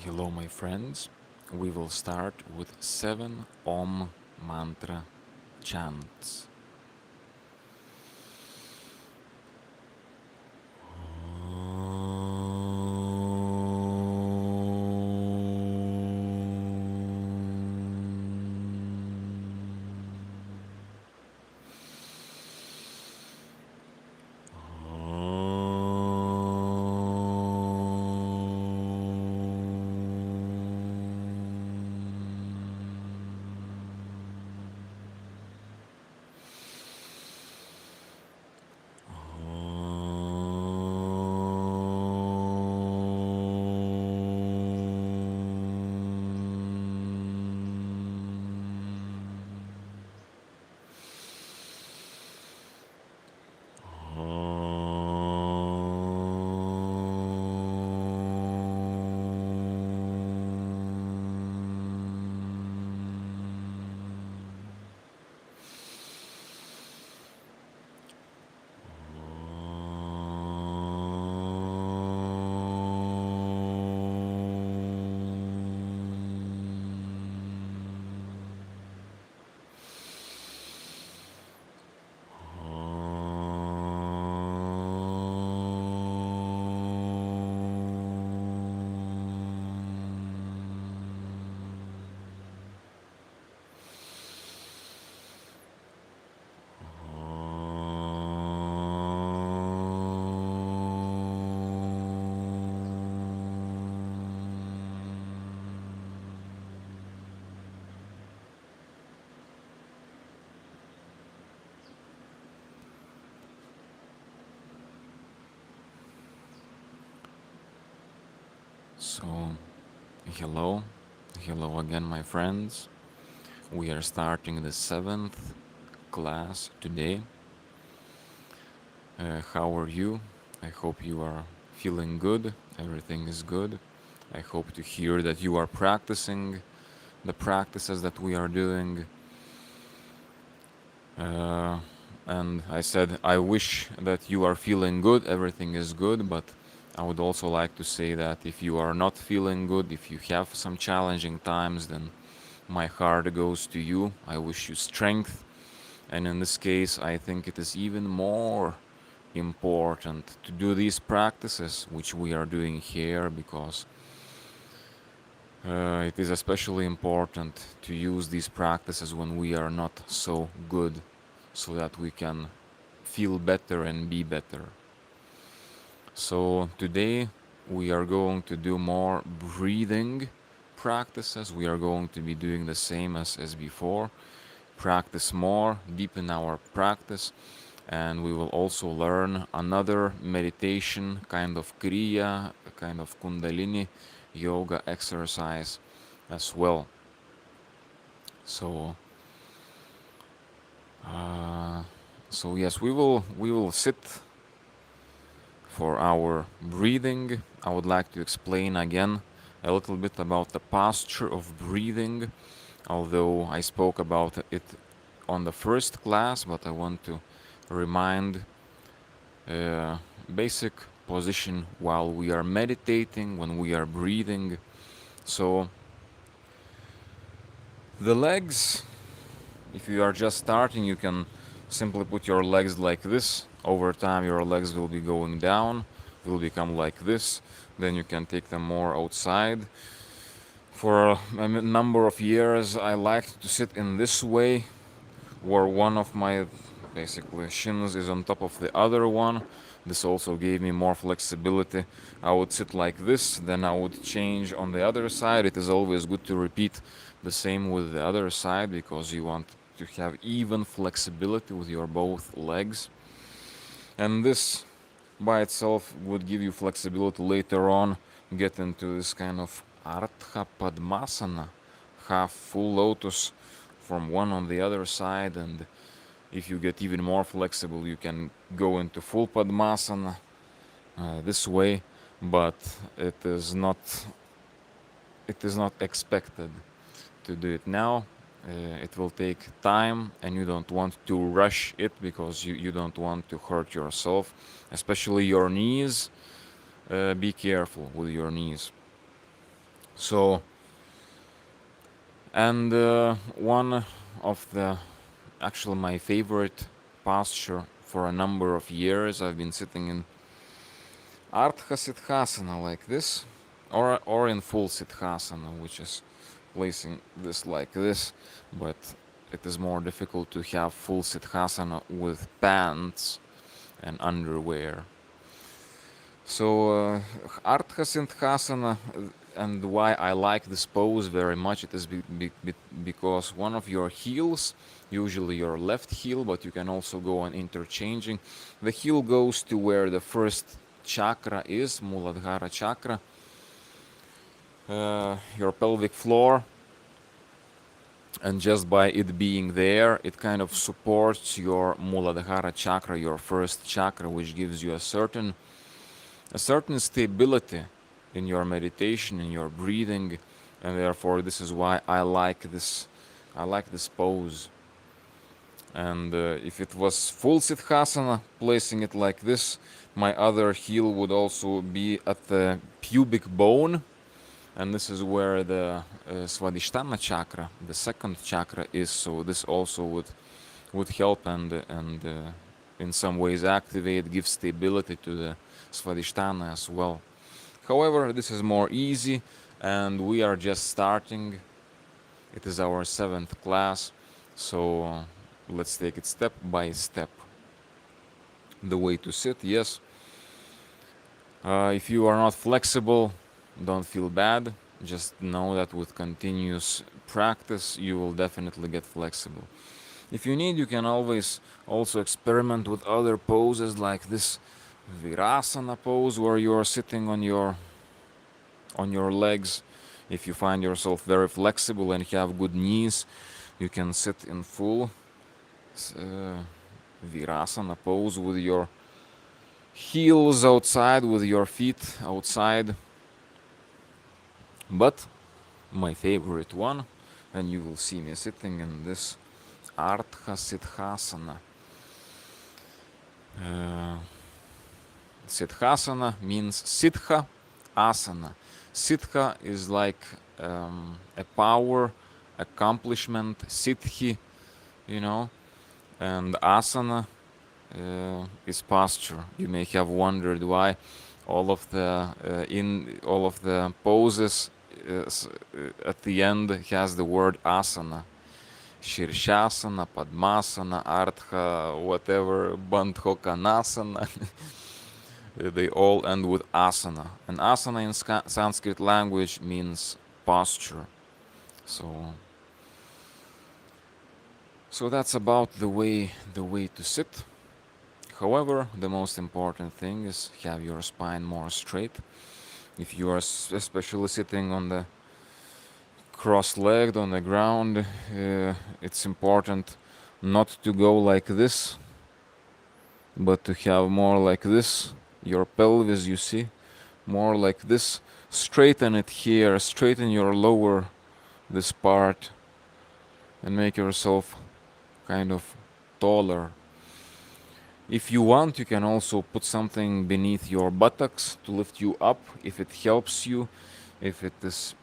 Hello, my friends. We will start with 7 Om mantra chants. So, hello. Hello again, my friends. We are starting the 7th class today. How are you? I hope you are feeling good. Everything is good. I hope to hear that you are practicing the practices that we are doing. Uh, and I said, I wish that you are feeling good, everything is good, but I would also like to say that if you are not feeling good, if you have some challenging times, then my heart goes to you. I wish you strength. And in this case, I think it is even more important to do these practices, which we are doing here, because it is especially important to use these practices when we are not so good, so that we can feel better and be better. So today we are going to do more breathing practices. We are going to be doing the same as before. Practice more, deepen our practice, and we will also learn another meditation, kind of kriya, a kind of kundalini yoga exercise as well. So, uh, so yes, we will sit for our breathing. I would like to explain again a little bit about the posture of breathing, although I spoke about it on the first class, but I want to remind basic position while we are meditating, when we are breathing. So the legs, if you are just starting, you can simply put your legs like this. Over time, your legs will be going down, will become like this. Then you can take them more outside. For a number of years, I liked to sit in this way, where one of my basically shins is on top of the other one. This also gave me more flexibility. I would sit like this, then I would change on the other side. It is always good to repeat the same with the other side, because you want to have even flexibility with your both legs. And this by itself would give you flexibility later on, get into this kind of Ardha Padmasana, half full lotus from one on the other side. And if you get even more flexible, you can go into full Padmasana this way, but it is not expected to do it now. It will take time, and you don't want to rush it, because you don't want to hurt yourself, especially your knees. Be careful with your knees. So, and one of the, actually my favorite posture for a number of years, I've been sitting in Ardha Siddhasana like this, or in full Siddhasana, which is placing this like this, but it is more difficult to have full Siddhasana with pants and underwear. So Ardha Siddhasana, and why I like this pose very much, it is because one of your heels, usually your left heel, but you can also go on interchanging, the heel goes to where the first chakra is, Muladhara chakra, your pelvic floor, and just by it being there, it kind of supports your Muladhara chakra, your first chakra, which gives you a certain stability in your meditation, in your breathing, and therefore this is why I like this. I like this pose. And if it was full Siddhasana, placing it like this, my other heel would also be at the pubic bone, and this is where the Svadhisthana chakra, the second chakra, is. So this also would help and in some ways activate, give stability to the Svadhisthana as well. However, this is more easy, and we are just starting. It is our 7th class, so let's take it step by step. The way to sit, yes. If you are not flexible, don't feel bad. Just know that with continuous practice, you will definitely get flexible. If you need, you can always also experiment with other poses like this Virasana pose, where you are sitting on your legs. If you find yourself very flexible and have good knees, you can sit in full Virasana pose with your heels outside, with your feet outside. But my favorite one, and you will see me sitting in this Ardha Siddhasana. Siddhasana means Siddha Asana. Siddha is like a power, accomplishment, Siddhi, and Asana is posture. You may have wondered why all of the poses at the end has the word asana. Shirshasana, Padmasana, Ardha, whatever, Bandhokanasana. They all end with asana. And asana in Sanskrit language means posture. So that's about the way to sit. However, the most important thing is have your spine more straight. If you are especially sitting on the cross-legged on the ground, it's important not to go like this, but to have more like this. Your pelvis, you see, more like this. Straighten it here, straighten your lower, this part, and make yourself kind of taller. If you want, you can also put something beneath your buttocks to lift you up if it helps you. If it is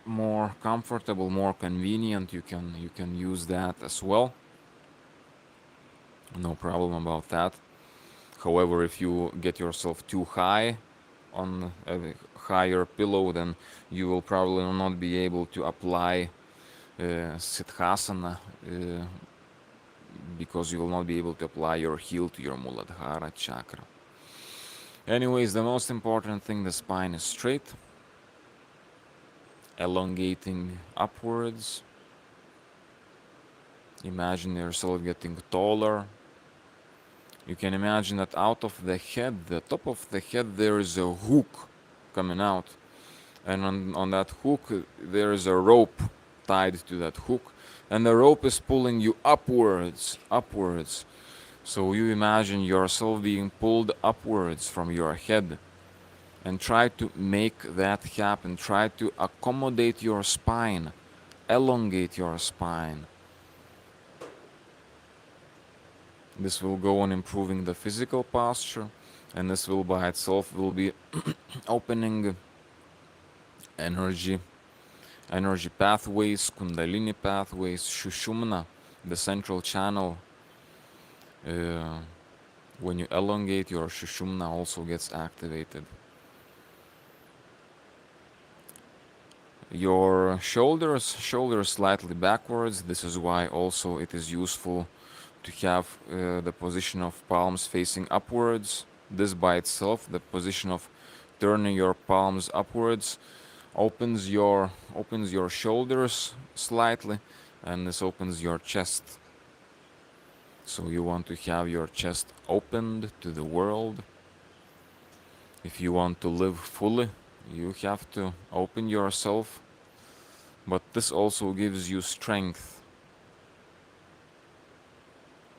more comfortable, more convenient, you can use that as well. No problem about that. However, if you get yourself too high on a higher pillow, then you will probably not be able to apply Siddhasana, because you will not be able to apply your heel to your Muladhara chakra. Anyways, the most important thing, the spine is straight, elongating upwards. Imagine yourself getting taller. You can imagine that out of the head, the top of the head, there is a hook coming out. And on that hook, there is a rope tied to that hook. And the rope is pulling you upwards. So you imagine yourself being pulled upwards from your head. And try to make that happen. Try to accommodate your spine. Elongate your spine. This will go on improving the physical posture, and this will by itself will be opening energy pathways, Kundalini pathways, Sushumna, the central channel. Uh, when you elongate, your Sushumna also gets activated. Your shoulders slightly backwards. This is why also it is useful to have the position of palms facing upwards. This by itself, the position of turning your palms upwards, opens your shoulders slightly, and this opens your chest. So you want to have your chest opened to the world. If you want to live fully, you have to open yourself. But this also gives you strength.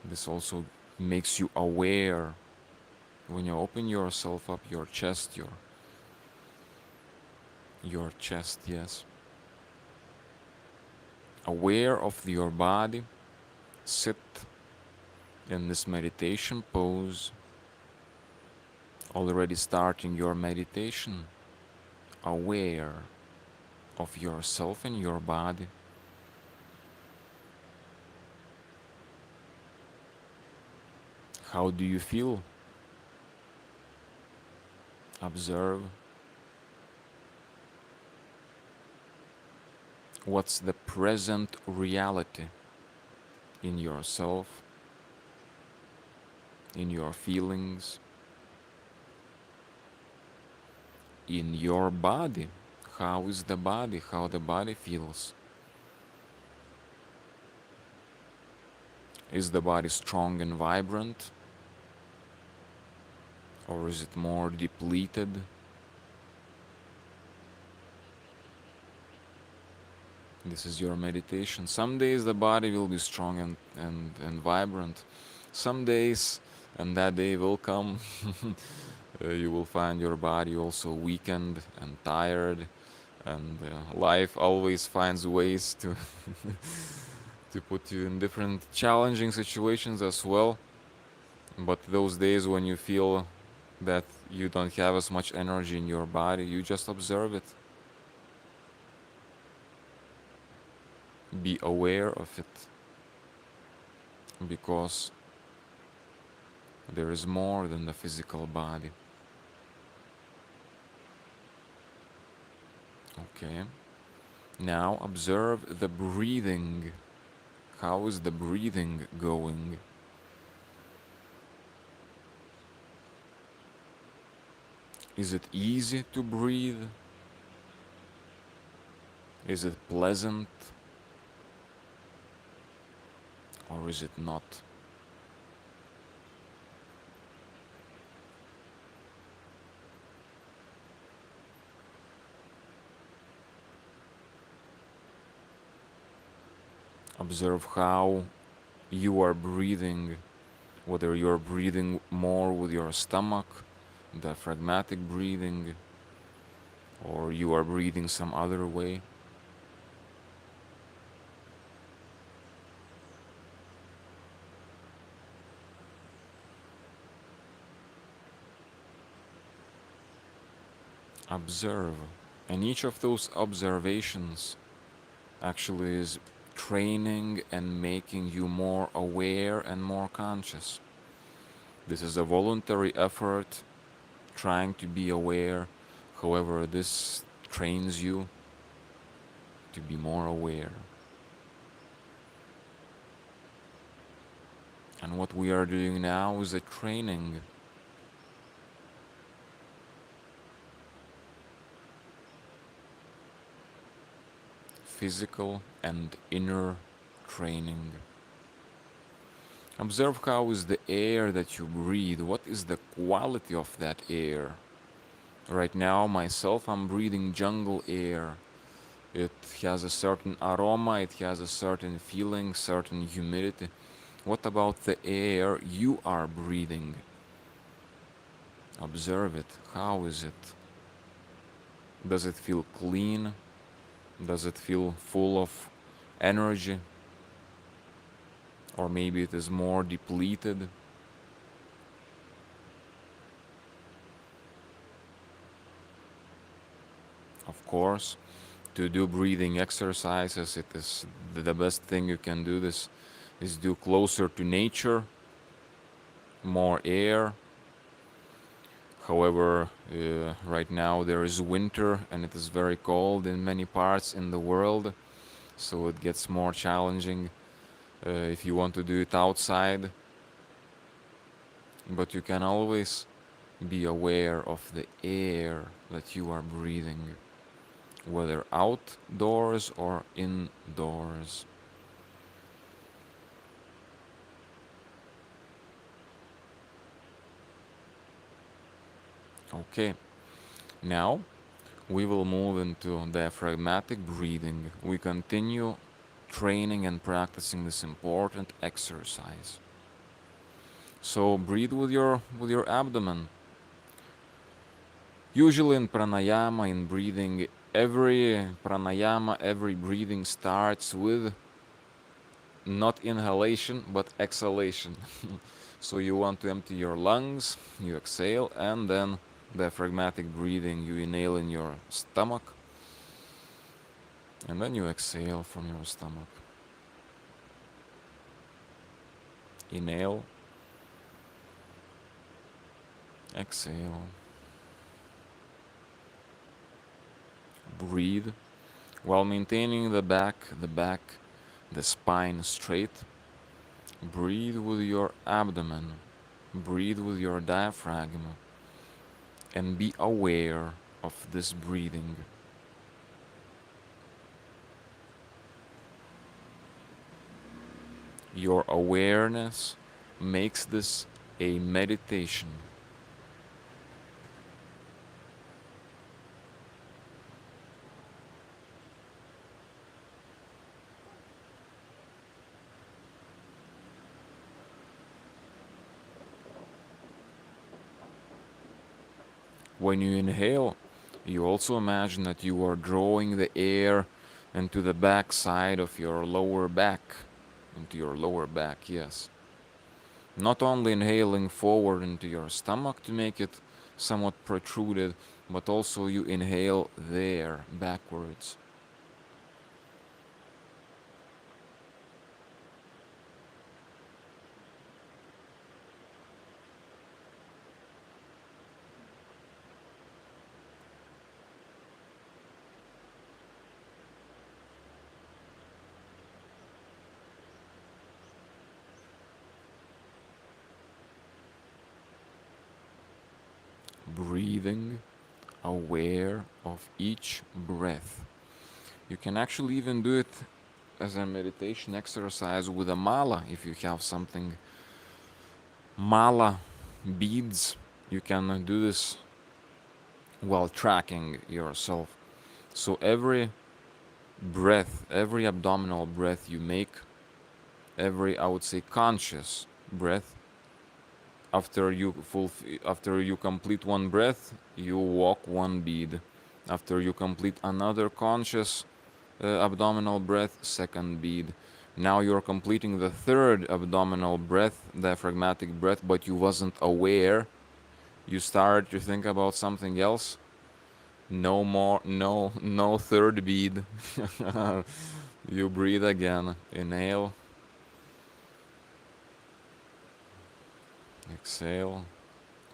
This also makes you aware. When you open yourself up, your chest, your chest, yes. Aware of your body, sit in this meditation pose. Already starting your meditation, aware of yourself and your body. How do you feel? Observe. What's the present reality in yourself, in your feelings, in your body? How is the body? How the body feels? Is the body strong and vibrant? Or is it more depleted? This is your meditation. Some days the body will be strong and vibrant. Some days, and that day will come, you will find your body also weakened and tired, and life always finds ways to to put you in different challenging situations as well. But those days when you feel that you don't have as much energy in your body, you just observe it. Be aware of it, because there is more than the physical body. Okay. Now observe the breathing. How is the breathing going? Is it easy to breathe? Is it pleasant? Or is it not? Observe how you are breathing, whether you're breathing more with your stomach, diaphragmatic breathing, or you are breathing some other way. Observe. And each of those observations actually is training and making you more aware and more conscious. This is a voluntary effort, trying to be aware. However, this trains you to be more aware. And what we are doing now is a training. Physical and inner training. Observe how is the air that you breathe. What is the quality of that air? Right now, myself, I'm breathing jungle air. It has a certain aroma, it has a certain feeling, certain humidity. What about the air you are breathing? Observe it. How is it? Does it feel clean? Does it feel full of energy? Or maybe it is more depleted? Of course, to do breathing exercises, it is the best thing you can do this is do closer to nature, more air. However, right now there is winter and it is very cold in many parts in the world, so it gets more challenging if you want to do it outside. But you can always be aware of the air that you are breathing, whether outdoors or indoors. Okay, now we will move into diaphragmatic breathing. We continue training and practicing this important exercise. So breathe with your abdomen. Usually in pranayama, in breathing, every pranayama, every breathing starts with not inhalation but exhalation. So you want to empty your lungs, you exhale, and then diaphragmatic breathing, you inhale in your stomach, and then you exhale from your stomach. Inhale, exhale. Breathe while maintaining the spine straight. Breathe with your abdomen, breathe with your diaphragm, and be aware of this breathing. Your awareness makes this a meditation. When you inhale, you also imagine that you are drawing the air into the back side of your lower back, into your lower back, yes. Not only inhaling forward into your stomach to make it somewhat protruded, but also you inhale there, backwards. Breathing, aware of each breath. You can actually even do it as a meditation exercise with a mala if you have something. Mala beads, you can do this while tracking yourself. So every breath, every abdominal breath you make, every, I would say, conscious breath, after you complete one breath, you walk one bead. After you complete another conscious abdominal breath, second bead. Now you're completing the third abdominal breath, diaphragmatic breath, but you wasn't aware. You start to think about something else. No more, no third bead. You breathe again. Inhale. Exhale.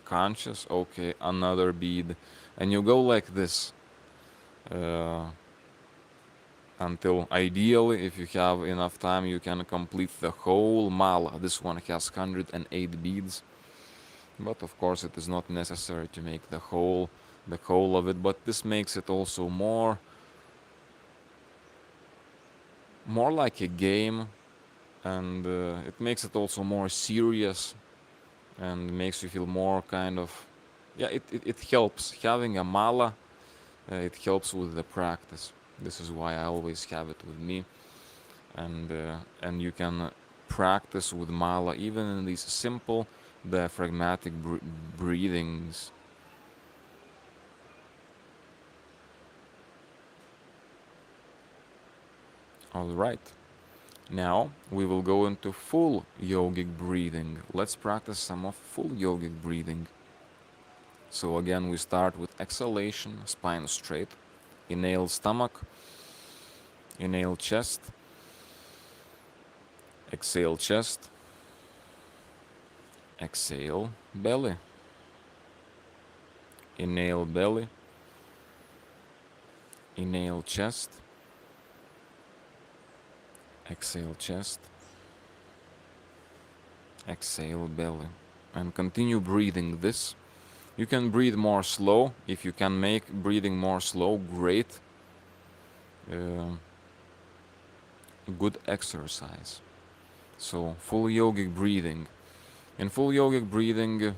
Conscious. Okay, another bead. And you go like this. Until ideally, if you have enough time, you can complete the whole mala. This one has 108 beads. But of course it is not necessary to make the whole of it, but this makes it also more like a game, and it makes it also more serious and makes you feel more kind of, yeah, it helps having a mala. It helps with the practice. This is why I always have it with me, and you can practice with mala even in these simple diaphragmatic breathings. All right. Now we will go into full yogic breathing. Let's practice some of full yogic breathing. So again, we start with exhalation, spine straight. Inhale stomach, inhale chest, exhale chest, exhale belly, inhale belly, inhale chest, exhale chest, exhale belly. And continue breathing this. You can breathe more slow. If you can make breathing more slow, great. Good exercise. So full yogic breathing. In full yogic breathing,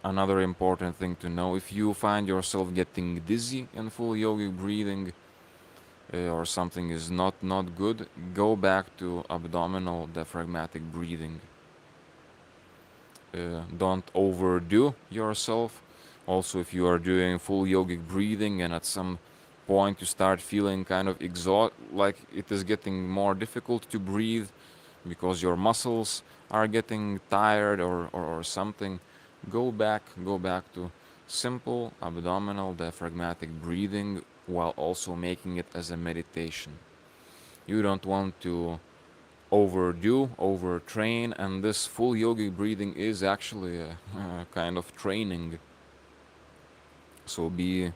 another important thing to know, if you find yourself getting dizzy in full yogic breathing, or something is not good, go back to abdominal diaphragmatic breathing. Don't overdo yourself. Also, if you are doing full yogic breathing and at some point you start feeling kind of like it is getting more difficult to breathe because your muscles are getting tired or something, go back to simple abdominal diaphragmatic breathing while also making it as a meditation. You don't want to overdo, overtrain, and this full yogic breathing is actually a kind of training. So be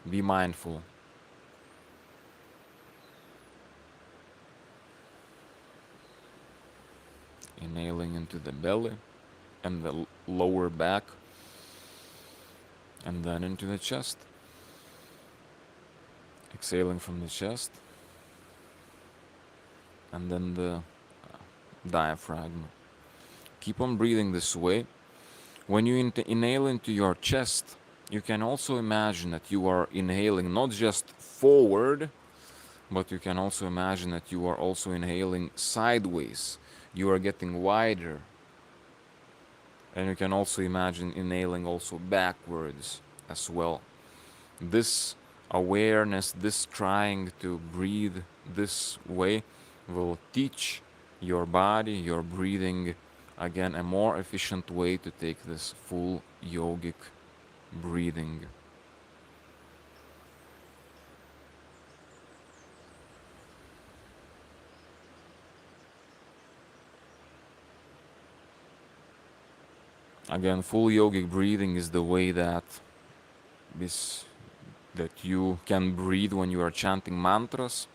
mindful. Inhaling into the belly and the lower back, and then into the chest. Exhaling from the chest, and then the diaphragm. Keep on breathing this way. When you inhale into your chest, you can also imagine that you are inhaling not just forward, but you can also imagine that you are also inhaling sideways. You are getting wider. And you can also imagine inhaling also backwards as well. This awareness, this trying to breathe this way will teach your body, your breathing, again, a more efficient way to take this full yogic breathing. Again, full yogic breathing is the way that you can breathe when you are chanting mantras,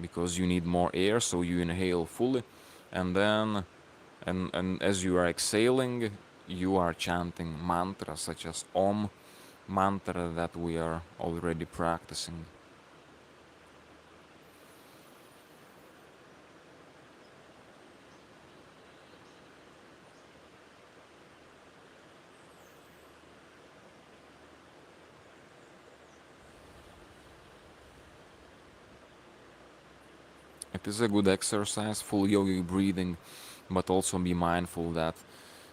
because you need more air, so you inhale fully, and then and as you are exhaling, you are chanting mantras such as Om mantra that we are already practicing. It is a good exercise, full yogic breathing, but also be mindful that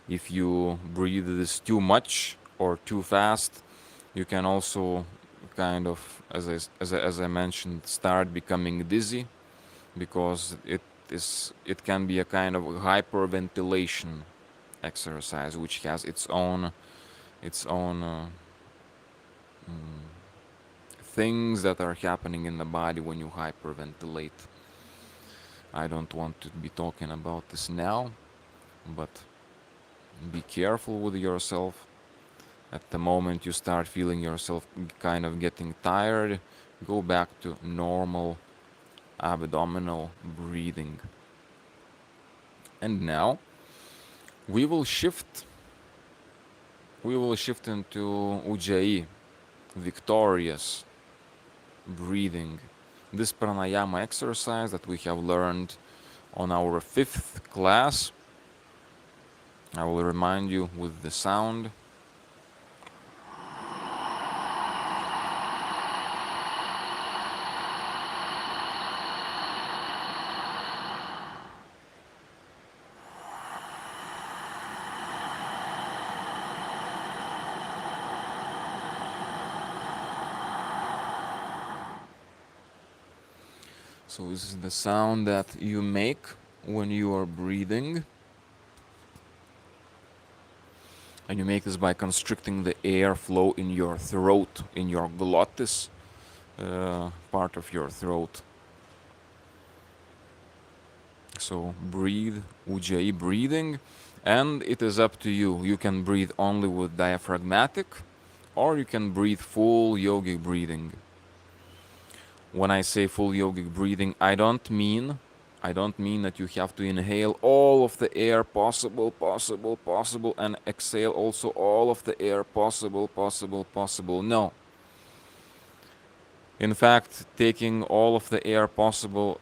if you breathe this too much or too fast, you can also kind of, as I mentioned, start becoming dizzy, because it can be a kind of hyperventilation exercise, which has its own things that are happening in the body when you hyperventilate. I don't want to be talking about this now, but be careful with yourself. At the moment you start feeling yourself kind of getting tired, go back to normal abdominal breathing. And now we will shift into Ujjayi, victorious breathing. This pranayama exercise that we have learned on our 5th class. I will remind you with the sound. So this is the sound that you make when you are breathing. And you make this by constricting the air flow in your throat, in your glottis, part of your throat. So breathe, Ujjayi breathing, and it is up to you. You can breathe only with diaphragmatic, or you can breathe full yogic breathing. When I say full yogic breathing, I don't mean that you have to inhale all of the air possible, and exhale also all of the air possible. No. In fact, taking all of the air possible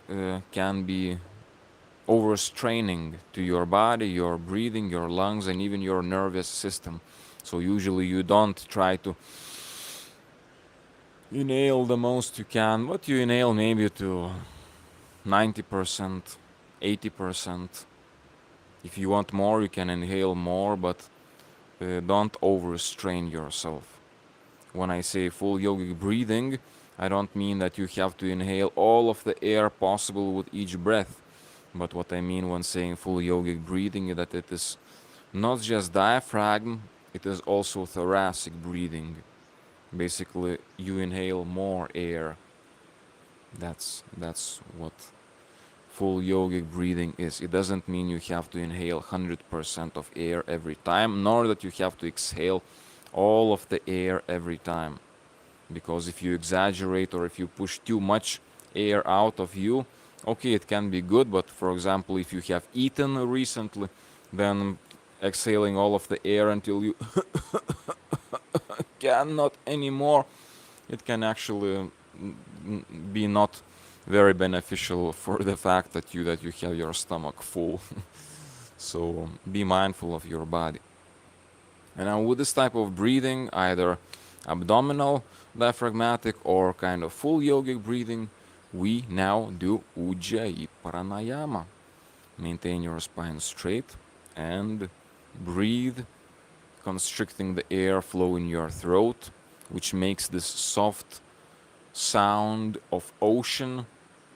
can be overstraining to your body, your breathing, your lungs, and even your nervous system. So usually you don't try to inhale the most you can, but you inhale maybe to 90%, 80%. If you want more, you can inhale more, but don't overstrain yourself. When I say full yogic breathing, I don't mean that you have to inhale all of the air possible with each breath. But what I mean when saying full yogic breathing is that it is not just diaphragm, it is also thoracic breathing. Basically, you inhale more air. That's what full yogic breathing is. It doesn't mean you have to inhale 100% of air every time, nor that you have to exhale all of the air every time. Because if you exaggerate or if you push too much air out of you, okay, it can be good, but for example, if you have eaten recently, then exhaling all of the air until you cannot anymore, it can actually be not very beneficial for the fact that you have your stomach full. So be mindful of your body. And now with this type of breathing, either abdominal, diaphragmatic, or kind of full yogic breathing, we now do Ujjayi Pranayama. Maintain your spine straight and breathe, constricting the air flow in your throat, which makes this soft sound of ocean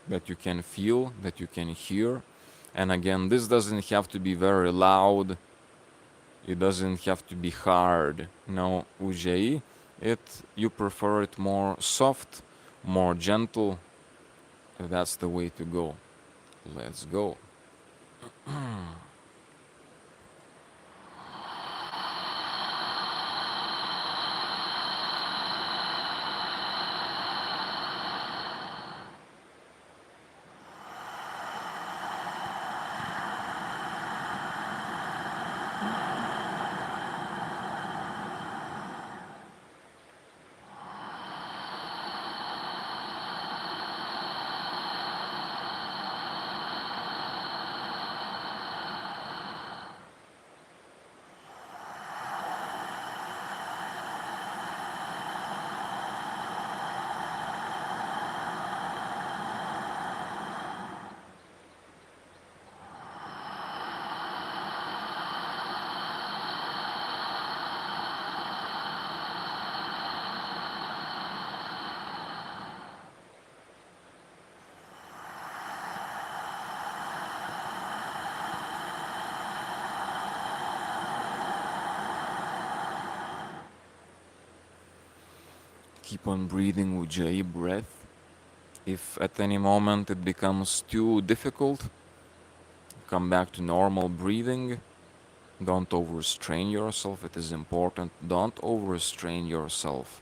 that you can feel, that you can hear. And again, this doesn't have to be very loud. It doesn't have to be hard. No, Ujjayi, you prefer it more soft, more gentle. That's the way to go. Let's go. Keep on breathing Ujjayi breath. If at any moment it becomes too difficult, come back to normal breathing. Don't overstrain yourself. It is important. Don't overstrain yourself.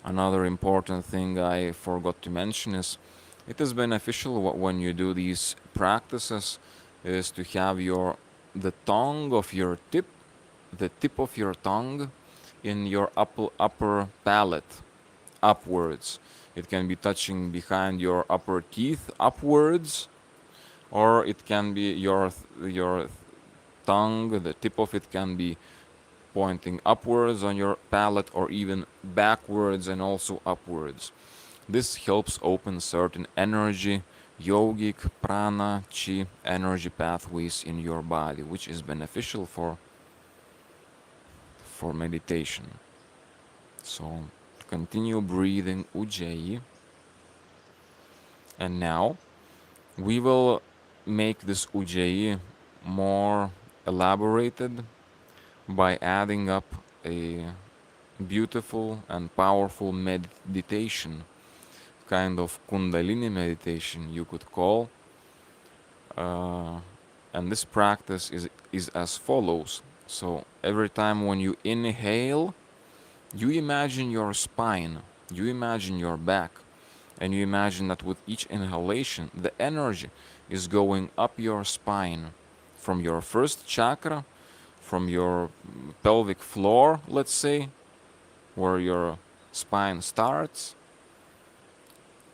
Another important thing I forgot to mention is it is beneficial when you do these practices is to have the tongue of your tip, the tip of your tongue in your upper palate upwards. It can be touching behind your upper teeth upwards, or it can be your tongue, the tip of it can be pointing upwards on your palate or even backwards and also upwards. This helps open certain energy, yogic, prana, chi energy pathways in your body, which is beneficial for meditation. So continue breathing Ujjayi. And now we will make this Ujjayi more elaborated. by adding up a beautiful and powerful meditation, kind of Kundalini meditation, you could call. Uh, and this practice is as follows. So every time when you inhale, you imagine your spine, you imagine your back, and you imagine that with each inhalation, the energy is going up your spine from your first chakra, from your pelvic floor, let's say, where your spine starts.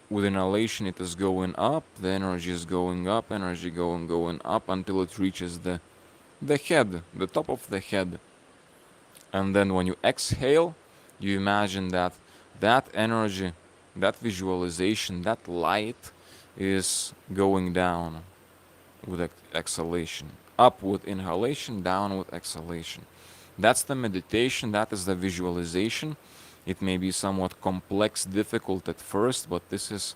With inhalation, it is going up, the energy is going up, energy going up until it reaches the head, the top of the head. And then when you exhale, you imagine that that energy, that visualization, that light is going down with exhalation. Up with inhalation, down with exhalation. That's the meditation, that is the visualization. It may be somewhat complex, difficult at first, but this is,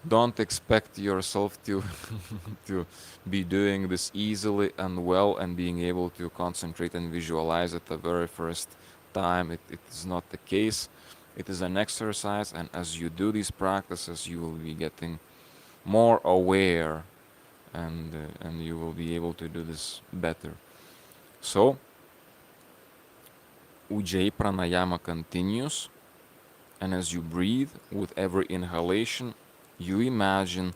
don't expect yourself to to be doing this easily and well and being able to concentrate and visualize it the very first time. It is not the case. It is an exercise, and as you do these practices, you will be getting more aware, and you will be able to do this better. So Ujjayi Pranayama continues, and as you breathe with every inhalation, you imagine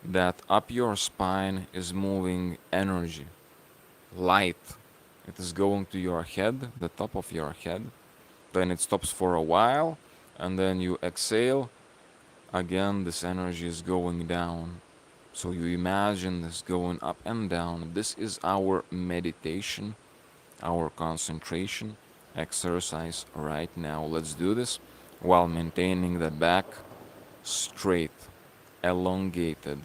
that up your spine is moving energy, light. It is going to your head, the top of your head. Then it stops for a while, and then you exhale. Again, this energy is going down. So you imagine this going up and down. This is our meditation, our concentration exercise right now. Let's do this while maintaining the back straight, elongated.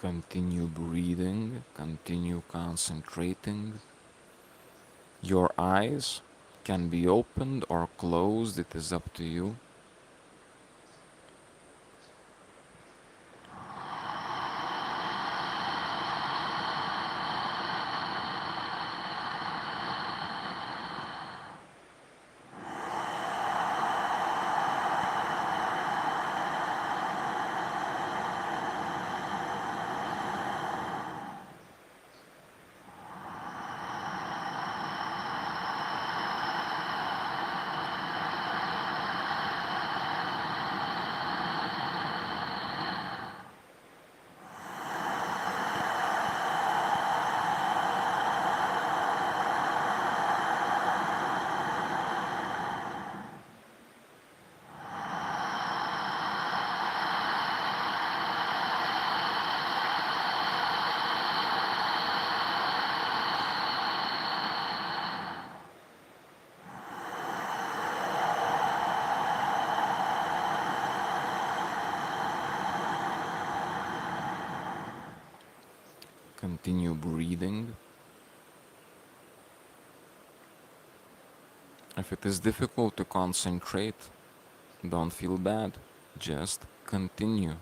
Continue breathing, continue concentrating. Your eyes can be opened or closed, it is up to you. Continue breathing. If it is difficult to concentrate, don't feel bad. Just continue.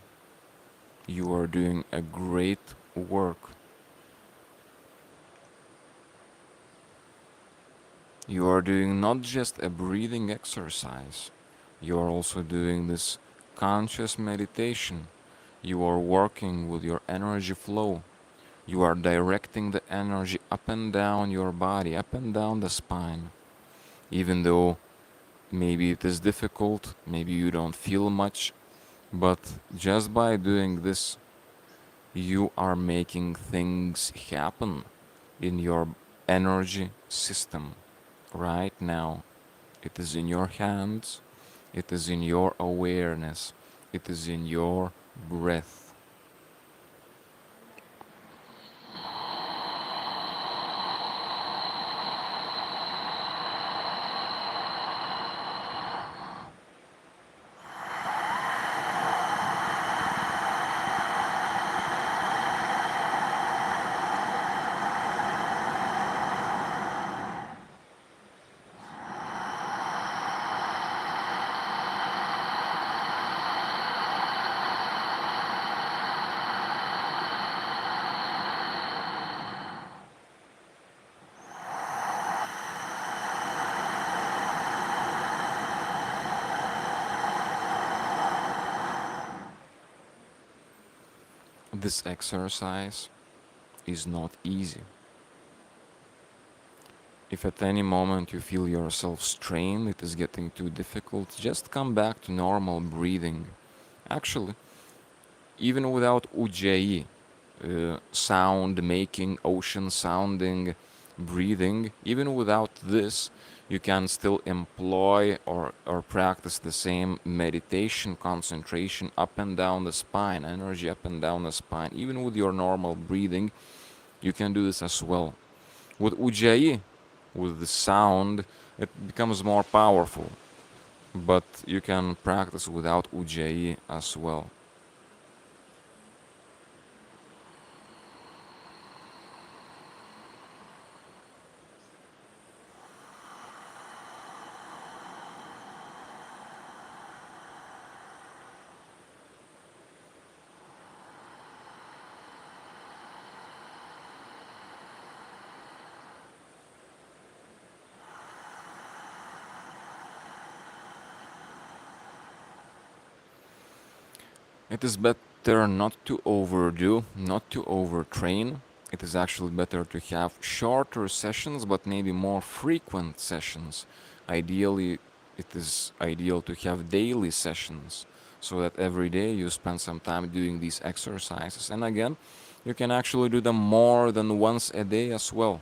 You are doing a great work. You are doing not just a breathing exercise, you are also doing this conscious meditation. You are working with your energy flow. You are directing the energy up and down your body, up and down the spine. Even though maybe it is difficult, maybe you don't feel much, but just by doing this, you are making things happen in your energy system right now. It is in your hands, it is in your awareness, it is in your breath. This exercise is not easy. If at any moment you feel yourself strained, it is getting too difficult, just come back to normal breathing. Actually, even without Ujjayi, sound making, ocean sounding breathing, even without this, you can still employ or practice the same meditation concentration up and down the spine, energy up and down the spine. Even with your normal breathing, you can do this as well. With Ujjayi, with the sound, it becomes more powerful, but you can practice without Ujjayi as well. It is better not to overdo, not to overtrain. It is actually better to have shorter sessions, but maybe more frequent sessions. Ideally, it is ideal to have daily sessions so that every day you spend some time doing these exercises. And again, you can actually do them more than once a day as well.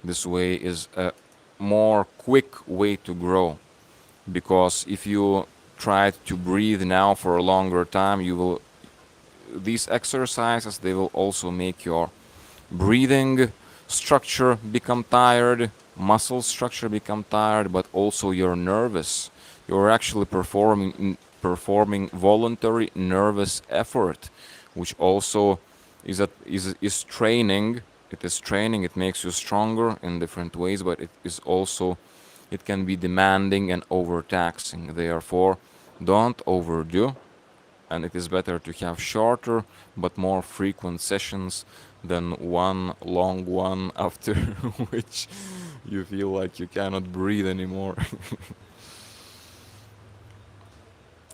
This way is a more quick way to grow, because if you try to breathe now for a longer time, you will these exercises, they will also make your breathing structure become tired, muscle structure become tired, but also your nervous. You're actually performing voluntary nervous effort, which also is training. It is training. It makes you stronger in different ways, but it can be demanding and overtaxing. Therefore, don't overdo, and it is better to have shorter but more frequent sessions than one long one after which you feel like you cannot breathe anymore.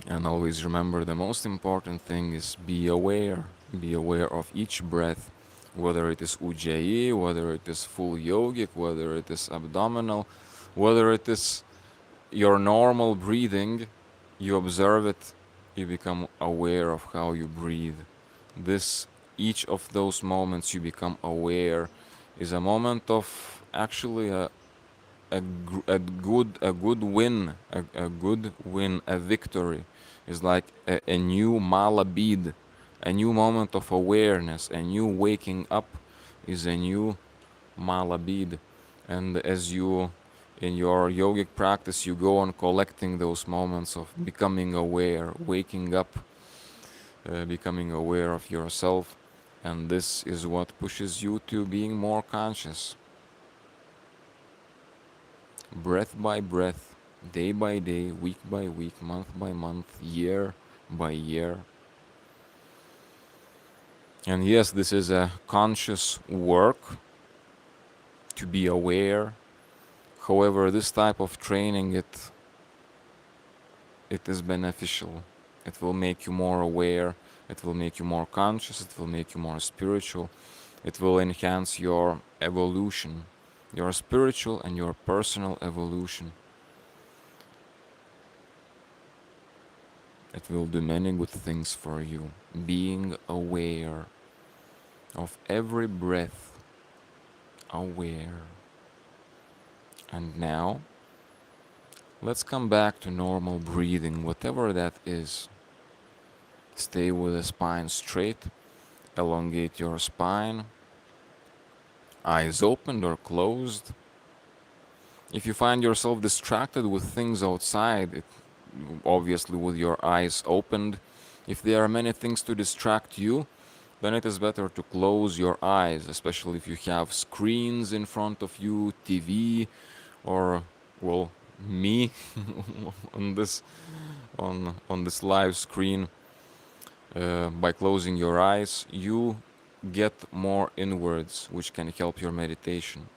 And always remember, the most important thing is be aware. Be aware of each breath, whether it is Ujjayi, whether it is full yogic, whether it is abdominal, whether it is your normal breathing. You observe it, you become aware of how you breathe. This, each of those moments you become aware, is a moment of actually a good win, a good win, a victory. Is like a new mala bead, a new moment of awareness, a new waking up is a new mala bead. And as you, in your yogic practice, you go on collecting those moments of becoming aware, waking up, becoming aware of yourself, and this is what pushes you to being more conscious. Breath by breath, day by day, week by week, month by month, year by year. And yes, this is a conscious work to be aware. However, this type of training, it is beneficial. It will make you more aware, It will make you more conscious, it will make you more spiritual, it will enhance your evolution, your spiritual and your personal evolution. It will do many good things for you. Being aware of every breath, aware. And now, let's come back to normal breathing, whatever that is. Stay with the spine straight, elongate your spine, eyes opened or closed. If you find yourself distracted with things outside, obviously with your eyes opened, if there are many things to distract you, then it is better to close your eyes, especially if you have screens in front of you, TV, or, well, me on this live screen. By closing your eyes, you get more inwards, which can help your meditation.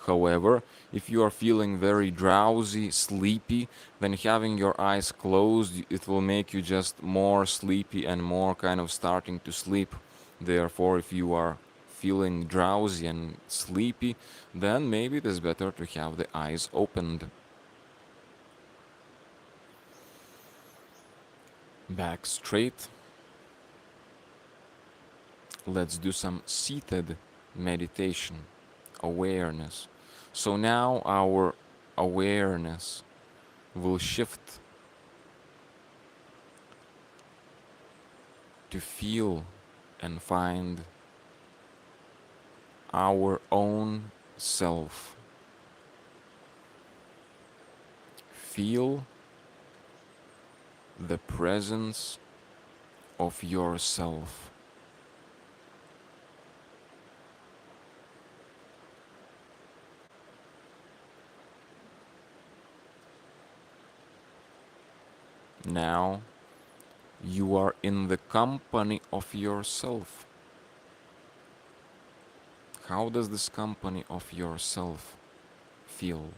However, if you are feeling very drowsy, sleepy, then having your eyes closed, it will make you just more sleepy and more kind of starting to sleep. Therefore, if you are feeling drowsy and sleepy, then maybe it is better to have the eyes opened. Back straight. Let's do some seated meditation, awareness. So now our awareness will shift to feel and find our own self. Feel the presence of yourself. Now you are in the company of yourself. How does this company of yourself feel?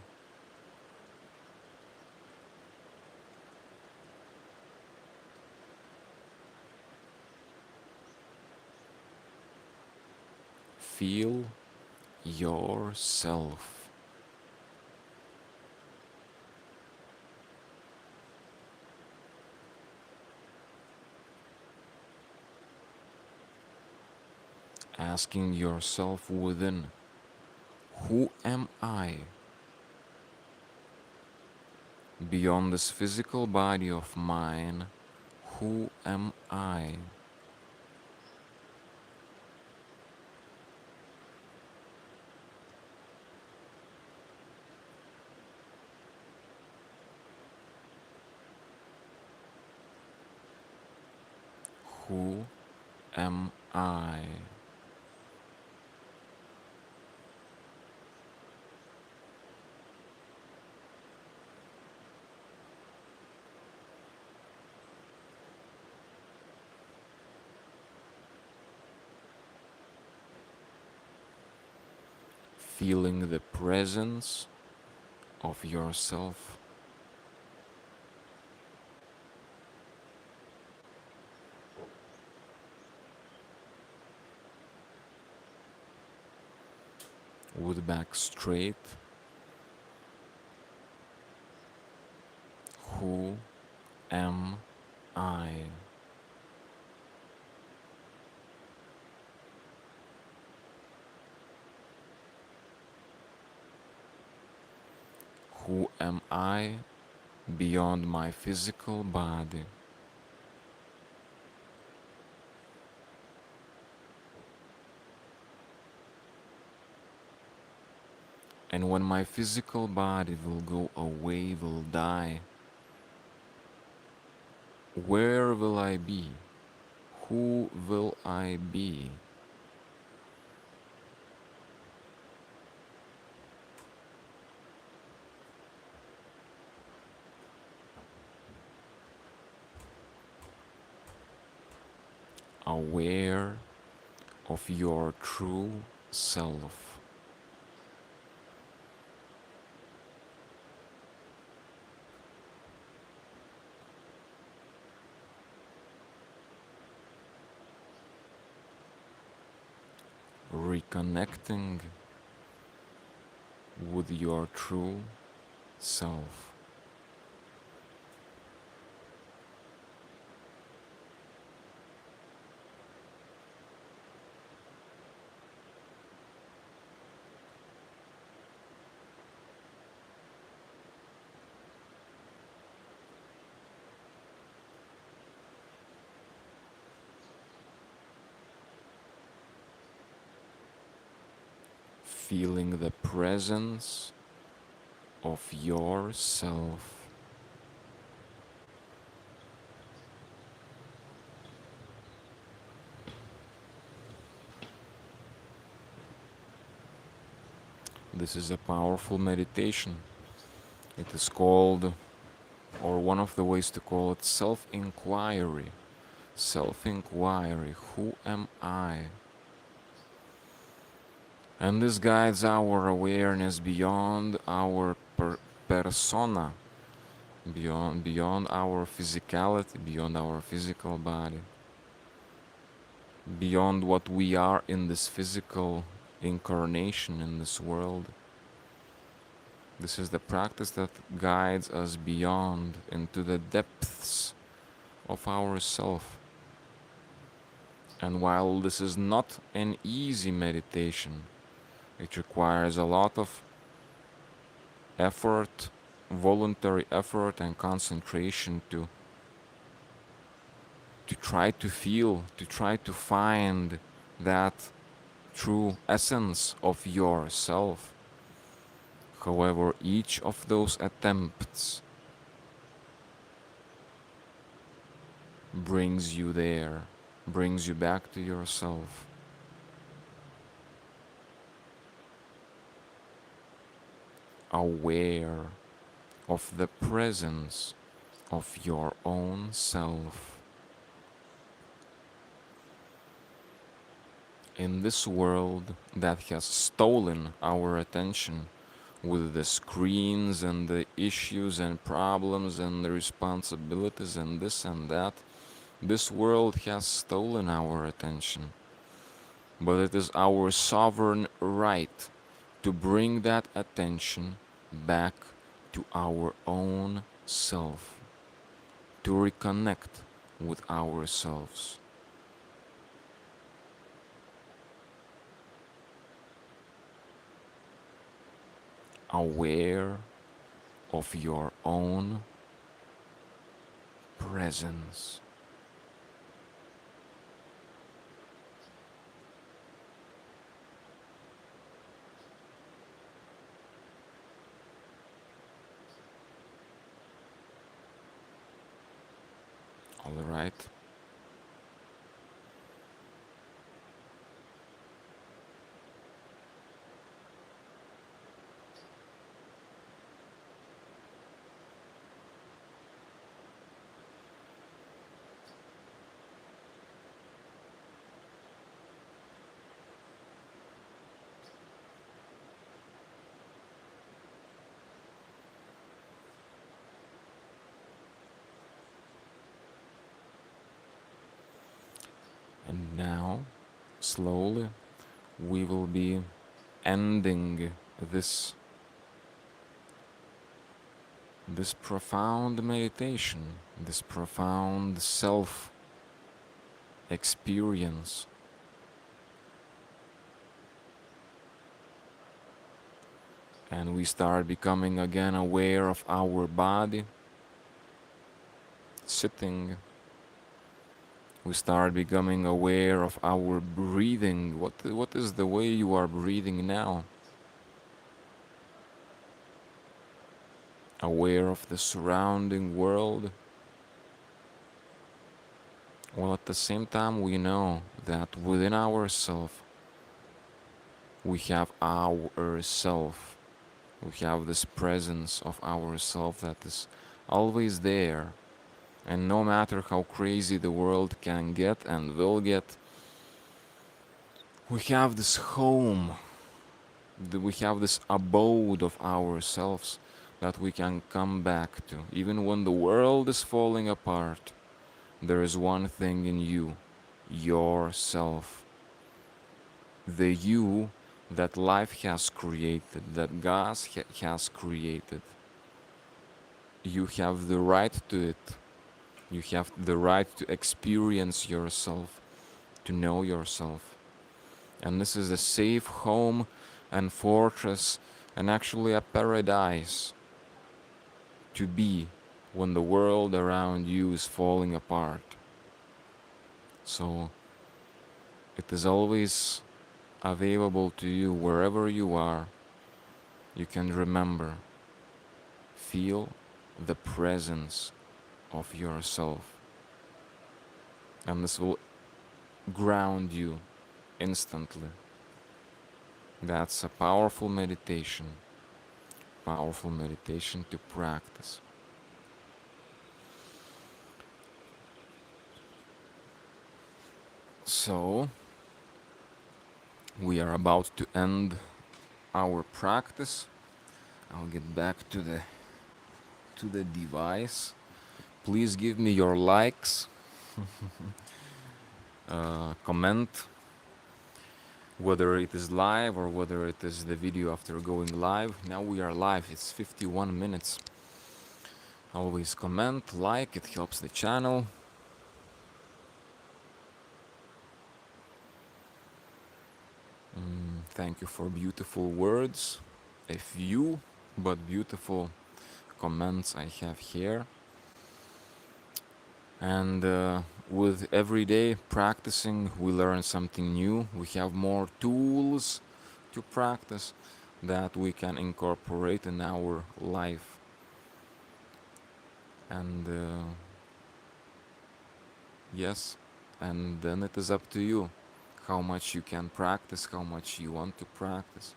Feel yourself. Asking yourself within, who am I? Beyond this physical body of mine, who am I? Who am I? Feeling the presence of yourself. With back straight. Who am I? Who am I beyond my physical body? And when my physical body will go away, will die, where will I be? Who will I be? Aware of your true self. connecting with your true self. Feeling the presence of yourself. This is a powerful meditation. It is called, or one of the ways to call it, self-inquiry. Self-inquiry. Who am I? And this guides our awareness beyond our persona, beyond our physicality, beyond our physical body, beyond what we are in this physical incarnation in this world. This is the practice that guides us beyond into the depths of ourself. And while this is not an easy meditation, it requires a lot of effort, voluntary effort and concentration to try to feel, to try to find that true essence of yourself. However, each of those attempts brings you there, brings you back to yourself. Aware of the presence of your own self. In this world that has stolen our attention with the screens and the issues and problems and the responsibilities and this and that, this world has stolen our attention. But it is our sovereign right to bring that attention back to our own self, to reconnect with ourselves. Aware of your own presence. All right. And now, slowly, we will be ending this profound meditation, this profound self experience. And we start becoming again aware of our body, sitting. We start becoming aware of our breathing. What is the way you are breathing now? Aware of the surrounding world. While at the same time we know that within ourselves we have ourself. We have this presence of ourself that is always there. And no matter how crazy the world can get and will get, we have this home, we have this abode of ourselves that we can come back to. Even when the world is falling apart, there is one thing in you, yourself. the you that life has created, that God has created. You have the right to it. You have the right to experience yourself, to know yourself. And this is a safe home and fortress and actually a paradise to be when the world around you is falling apart. So it is always available to you wherever you are. You can remember, feel the presence of yourself. And this will ground you instantly. That's a powerful meditation to practice. So, we are about to end our practice. I'll get back to the device. Please give me your likes, comment, whether it is live or whether it is the video after going live. Now we are live, it's 51 minutes. Always comment, like, it helps the channel. Thank you for beautiful words. A few, but beautiful comments I have here. And with every day practicing, we learn something new. We have more tools to practice that we can incorporate in our life. And yes, and then it is up to you how much you can practice, how much you want to practice.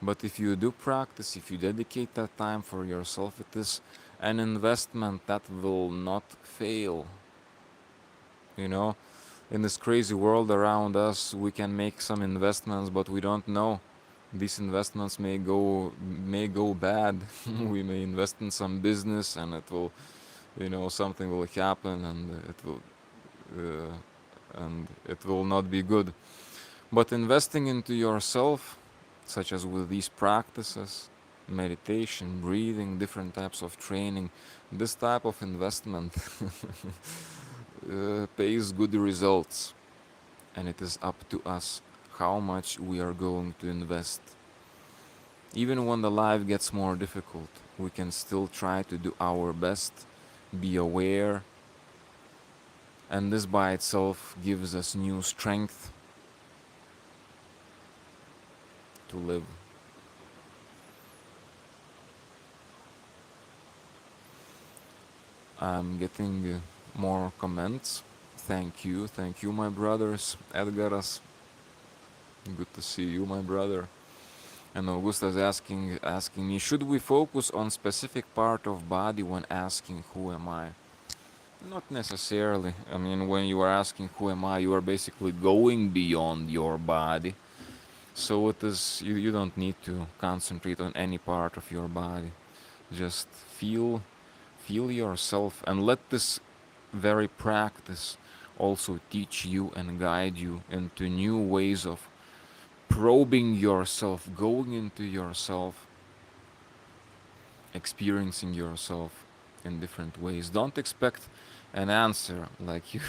But if you do practice, if you dedicate that time for yourself, it is an investment that will not fail. You know, in this crazy world around us, we can make some investments, but we don't know. These investments may go bad. We may invest in some business, and it will, something will happen, and it will not be good. But investing into yourself, such as with these practices, meditation, breathing, different types of training, this type of investment pays good results. And it is up to us how much we are going to invest. Even when the life gets more difficult, we can still try to do our best, be aware, and this by itself gives us new strength to live. I'm getting more comments. Thank you, my brothers. Edgaras, good to see you, my brother. And Augusta's asking me, should we focus on specific part of body when asking who am I? Not necessarily. I mean, when you are asking who am I, you are basically going beyond your body. So it is you don't need to concentrate on any part of your body. Just feel yourself, and let this very practice also teach you and guide you into new ways of probing yourself, going into yourself, experiencing yourself in different ways. Don't expect an answer like you're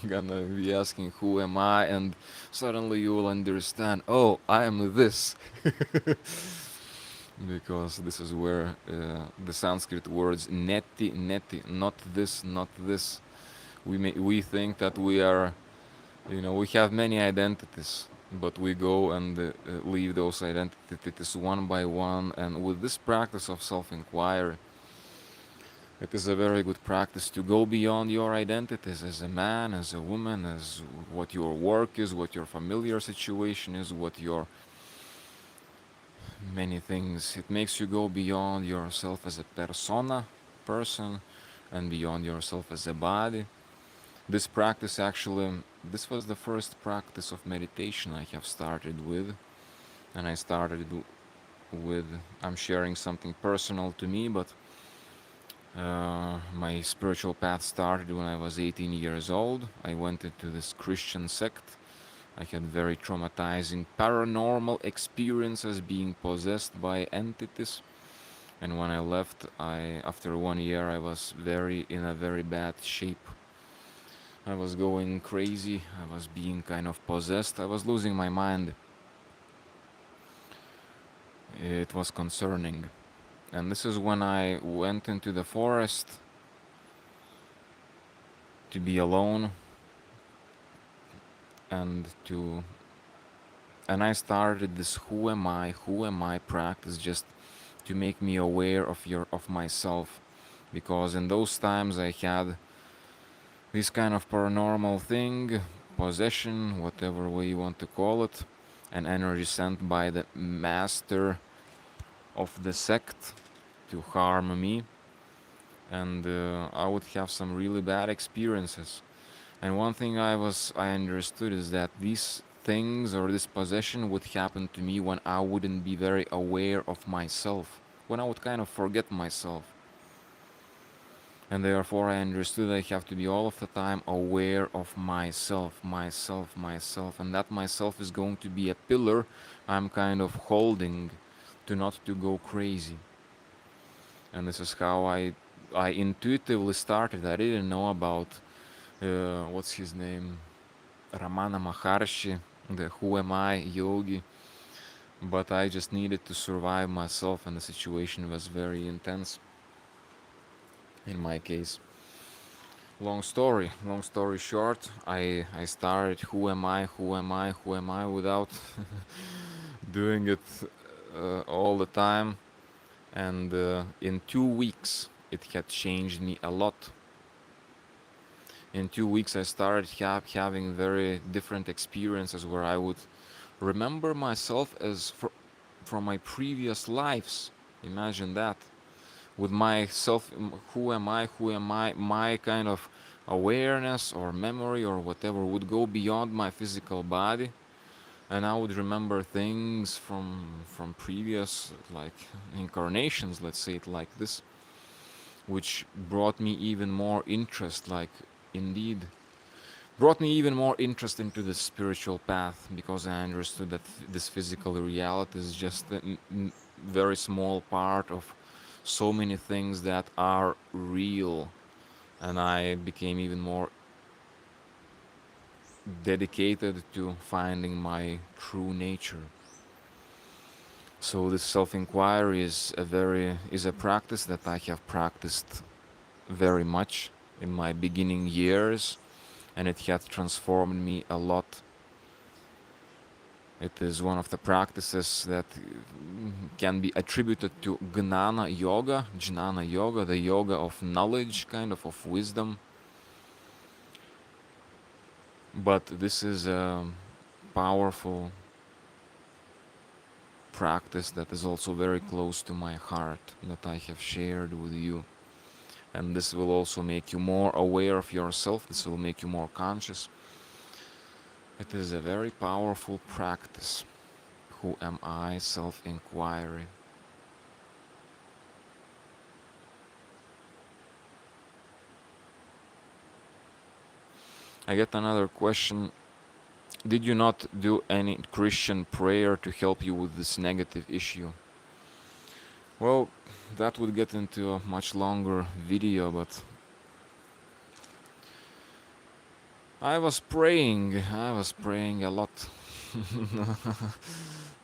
gonna be asking who am I, and suddenly you will understand, oh, I am this. Because this is where the Sanskrit words neti, neti, not this, not this. We think that we are, we have many identities, but we go and leave those identities one by one. And with this practice of self-inquiry, it is a very good practice to go beyond your identities as a man, as a woman, as what your work is, what your familiar situation is, what your many things. It makes you go beyond yourself as a person, and beyond yourself as a body. This practice actually, this was the first practice of meditation I have started with. And I started with, I'm sharing something personal to me, but my spiritual path started when I was 18 years old. I went into this Christian sect I had very traumatizing paranormal experiences being possessed by entities. And when I left, after 1 year, I was in a very bad shape. I was going crazy. I was being kind of possessed. I was losing my mind. It was concerning. And this is when I went into the forest to be alone and to and I started this who am I practice, just to make me aware of myself, because in those times I had this kind of paranormal thing, possession, whatever way you want to call it, an energy sent by the master of the sect to harm me, and I would have some really bad experiences. And one thing I understood is that these things or this possession would happen to me when I wouldn't be very aware of myself, when I would kind of forget myself. And therefore I understood I have to be all of the time aware of myself, and that myself is going to be a pillar I'm kind of holding to not to go crazy. And this is how I intuitively started. I didn't know about what's his name, Ramana Maharshi, the Who Am I yogi, but I just needed to survive myself, and the situation was very intense in my case. Long story short, I started who am I without doing it all the time, and in 2 weeks it had changed me a lot. In 2 weeks I started having very different experiences where I would remember myself as from my previous lives. Imagine that. With myself, who am I, my kind of awareness or memory or whatever would go beyond my physical body, and I would remember things from previous, like, incarnations, let's say it like this, which brought me even more interest, like, indeed brought me even more interest into the spiritual path, because I understood that this physical reality is just a very small part of so many things that are real, and I became even more dedicated to finding my true nature. So this self-inquiry is a practice that I have practiced very much in my beginning years, and it had transformed me a lot. It is one of the practices that can be attributed to Jnana Yoga, the yoga of knowledge, kind of wisdom. But this is a powerful practice that is also very close to my heart, that I have shared with you. And this will also make you more aware of yourself, this will make you more conscious. It is a very powerful practice. Who am I? Self-inquiry. I get another question. Did you not do any Christian prayer to help you with this negative issue? Well, that would get into a much longer video, but I was praying a lot.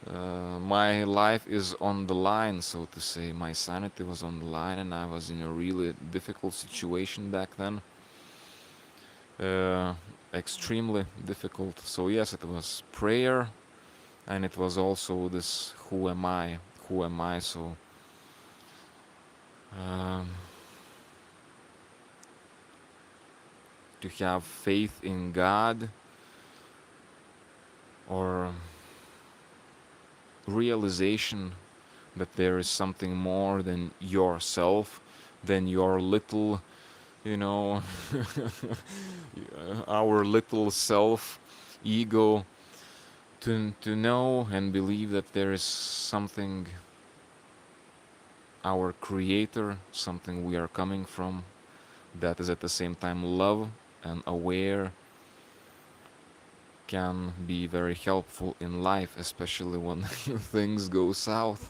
My life is on the line, so to say. My sanity was on the line, and I was in a really difficult situation back then. Extremely difficult. So yes, it was prayer, and it was also this who am I? Who am I? So to have faith in God, or realization that there is something more than yourself, than your little, you know, our little self, ego, to know and believe that there is something, our creator, something we are coming from, that is at the same time love and aware, can be very helpful in life, especially when things go south.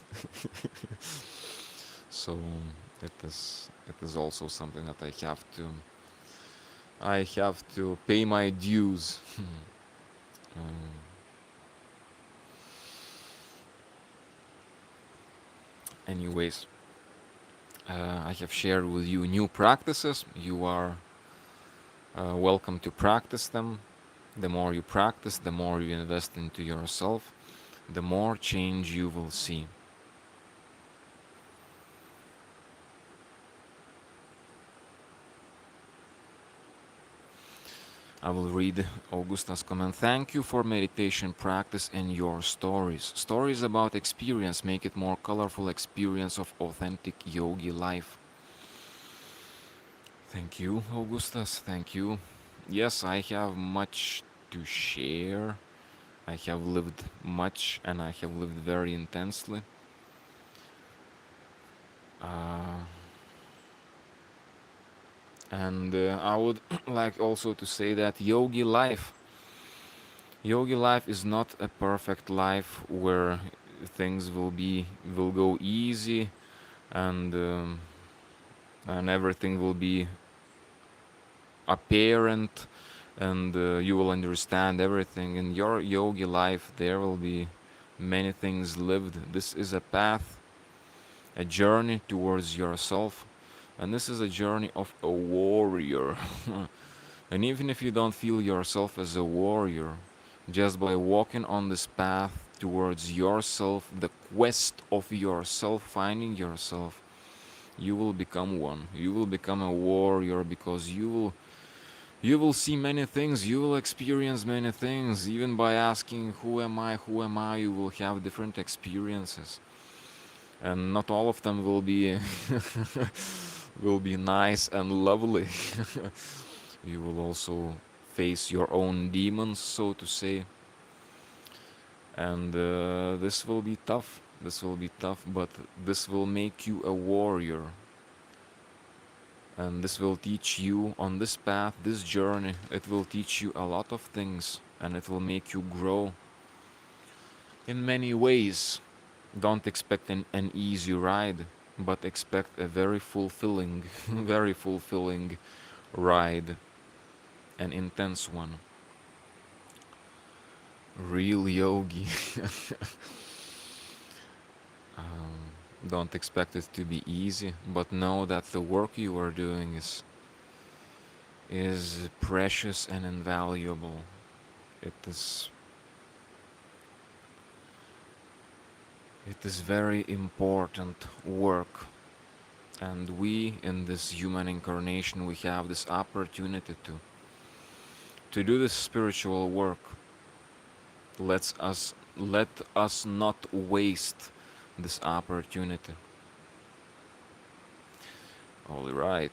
So it is also something that I have to pay my dues. Um, Anyways, I have shared with you new practices. You are welcome to practice them. The more you practice, the more you invest into yourself, the more change you will see. I will read Augusta's comment. Thank you for meditation practice and your stories. Stories about experience make it more colorful experience of authentic yogi life. Thank you, Augustus. Thank you. Yes, I have much to share. I have lived much and I have lived very intensely. Uh, and I would like also to say that yogi life is not a perfect life where things will go easy and um, and everything will be apparent and you will understand everything in your yogi life. There will be many things lived. This is a path, a journey towards yourself, and this is a journey of a warrior. And even if you don't feel yourself as a warrior, just by walking on this path towards yourself, the quest of yourself, finding yourself, you will become one. You will become a warrior because you will see many things, you will experience many things. Even by asking who am I, you will have different experiences. And not all of them will be will be nice and lovely. You will also face your own demons, so to say, and this will be tough. This will be tough, but this will make you a warrior, and this will teach you on this path, this journey. It will teach you a lot of things, and it will make you grow in many ways. Don't expect an easy ride, but expect a very fulfilling, very fulfilling ride, an intense one. Real yogi. Don't expect it to be easy, but know that the work you are doing is precious and invaluable. It is it is very important work, and we in this human incarnation we have this opportunity to do this spiritual work. Let us not waste this opportunity. All right.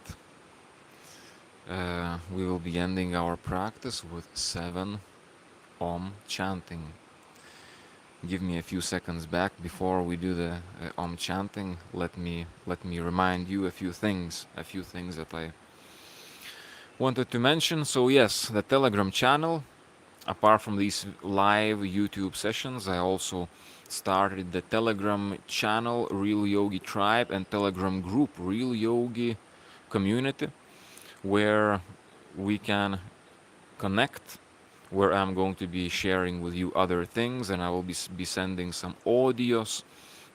We will be ending our practice with 7 Om chanting. Give me a few seconds back before we do the Om chanting. Let me remind you a few things that I wanted to mention. So yes, the Telegram channel. Apart from these live YouTube sessions, I also started the Telegram channel Real Yogi Tribe and Telegram group Real Yogi Community, where we can connect, where I'm going to be sharing with you other things, and I will be sending some audios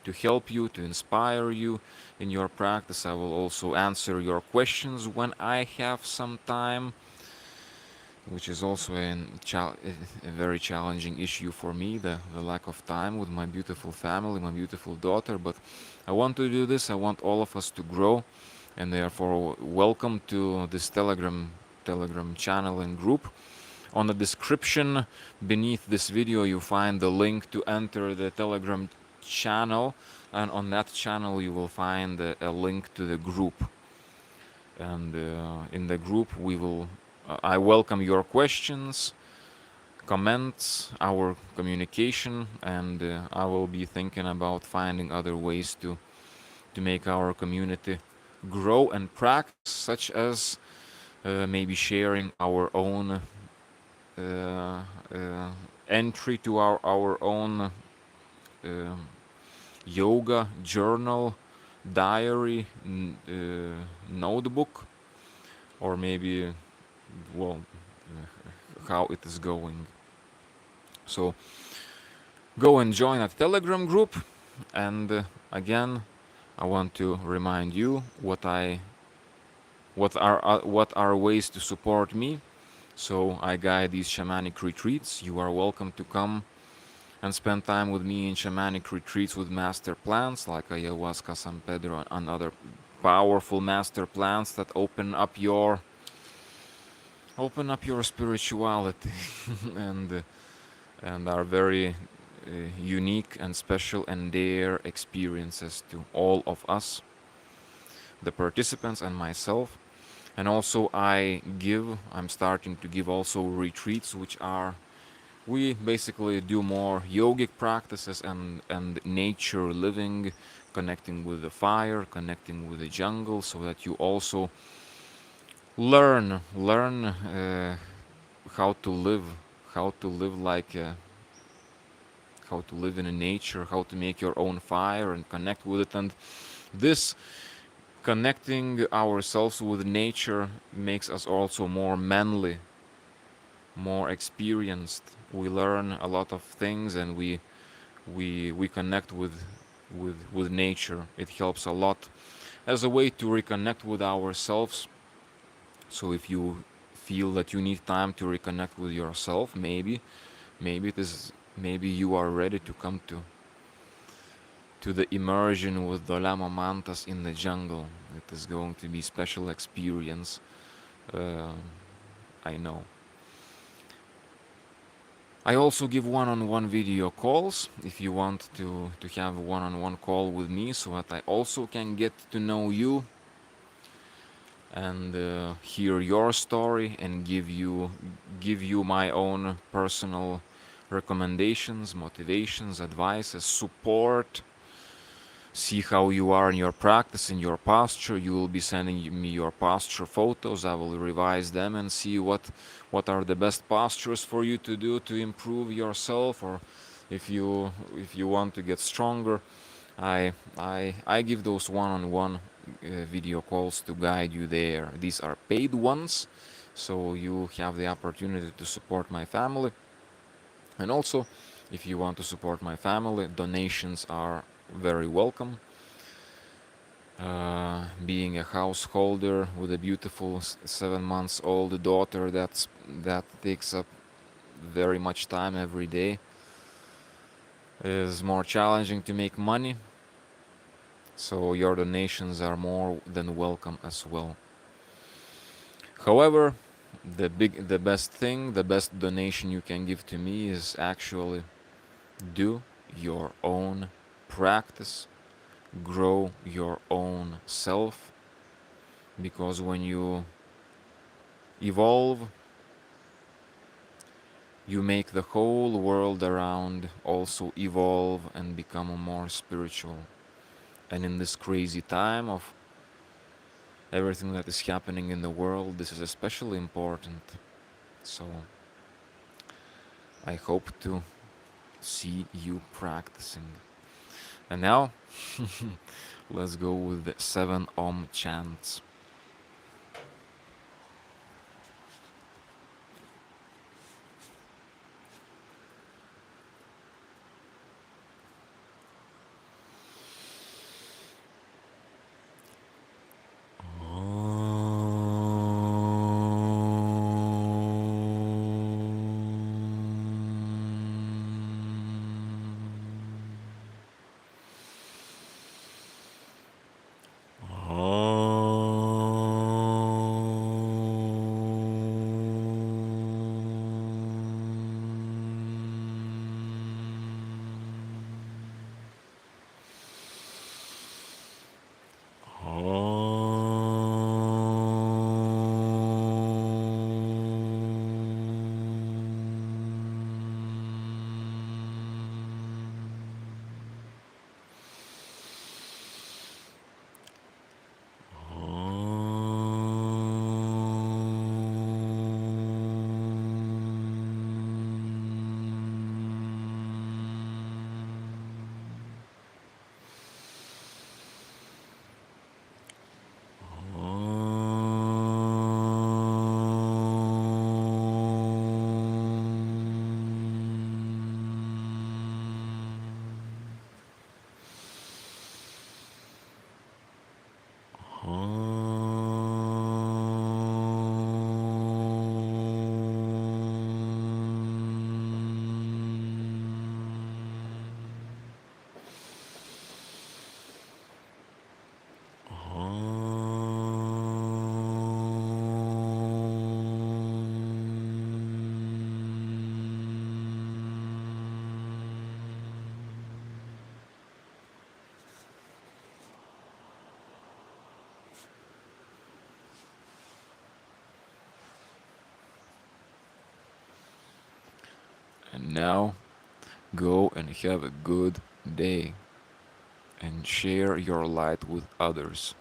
to help you, to inspire you in your practice. I will also answer your questions when I have some time, which is also a very challenging issue for me, the lack of time with my beautiful family, my beautiful daughter. But I want to do this. I want all of us to grow, and therefore welcome to this Telegram channel and group. On the description beneath this video, you find the link to enter the Telegram channel, and on that channel you will find a link to the group. And in the group, I welcome your questions, comments, our communication, and I will be thinking about finding other ways to make our community grow and practice, such as maybe sharing our own entry to our own yoga journal, diary, notebook, or maybe, well, how it is going. So go and join a Telegram group, and again, I want to remind you what are ways to support me. So I guide these shamanic retreats. You are welcome to come and spend time with me in shamanic retreats with master plants like ayahuasca, San Pedro, and other powerful master plants that open up your spirituality and are very unique and special, and their experiences to all of us, the participants and myself. And also I'm starting to give also retreats, which are, we basically do more yogic practices and nature living, connecting with the fire, connecting with the jungle, so that you also learn how to live, how to live like how to live in a nature, how to make your own fire and connect with it. And this connecting ourselves with nature makes us also more manly, more experienced. We learn a lot of things, and we connect with nature. It helps a lot as a way to reconnect with ourselves. So if you feel that you need time to reconnect with yourself, maybe you are ready to come to the immersion with the Lama Mantas in the jungle. It is going to be special experience. Uh, I know. I also give one-on-one video calls if you want to have a one-on-one call with me, so that I also can get to know you and hear your story and give you my own personal recommendations, motivations, advices, support. See how you are in your practice, in your posture. You will be sending me your posture photos. I will revise them and see what are the best postures for you to do to improve yourself, or if you want to get stronger. I give those one-on-one video calls to guide you there. These are paid ones, so you have the opportunity to support my family. And also, if you want to support my family, donations are very welcome. Being a householder with a beautiful 7 months old daughter, that takes up very much time every day, is more challenging to make money. So your donations are more than welcome as well. However, the best donation you can give to me is actually do your own practice, grow your own self, because when you evolve, you make the whole world around also evolve and become more spiritual. And in this crazy time of everything that is happening in the world, this is especially important. So I hope to see you practicing. And now, let's go with the 7 Om chants. Now, go and have a good day and share your light with others.